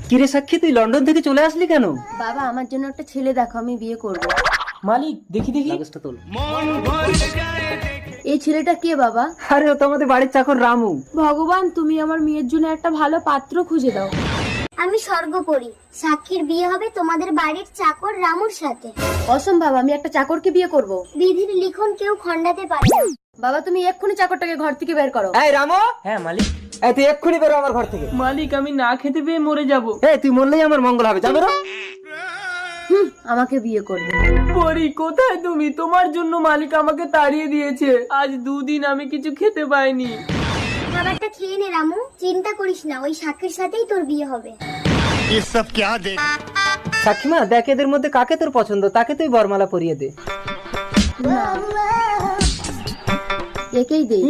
কিরে সাক্ষী, তুই লন্ডন থেকে চলে আসলি কেন? বাবা আমার জন্য একটা ছেলে দেখো, আমি বিয়ে করব। মালিক দেখি দেখি। কাগজটা তোল। এই ছেলেটা কে বাবা? আরে ও তো আমাদের বাড়ির চাকর রামু। ভগবান, তুমি আমার মেয়ের জন্য একটা ভালো পাত্র খুঁজে দাও। আমি স্বর্গপরী, সাক্ষীর বিয়ে হবে তোমাদের বাড়ির চাকর রামুর সাথে। অসম্ভব, আমি একটা চাকরকে বিয়ে করব। বিধির লিখন কেউ খণ্ডাতে পারে না। বাবা তুমি এক্ষুনি চাকরটাকে ঘর থেকে বের করো। এই রামু, হ্যাঁ মালিক। এই তুই এক্ষুনি বেরো আমার ঘর থেকে। মালিক আমি না খেতে পেয়ে মরে যাব। এই তুই মরলেই আমার মঙ্গল হবে, যা বেরো। আমাকে বিয়ে করবে। পরি কোথায় তুমি? তোমার জন্য মালিক আমাকে তাড়িয়ে দিয়েছে। আজ 2 দিন আমি কিছু খেতে পাইনি। খাবারটা খেয়ে নে রামু, চিন্তা করিস না, ওই সাক্ষীর সাথেই তোর বিয়ে হবে। ये सब क्या देख সাক্ষী মা, দেখ এদের মধ্যে কাকে তোর পছন্দ, তাকে তুই বরমালা পরিয়ে দে। একেই দেই।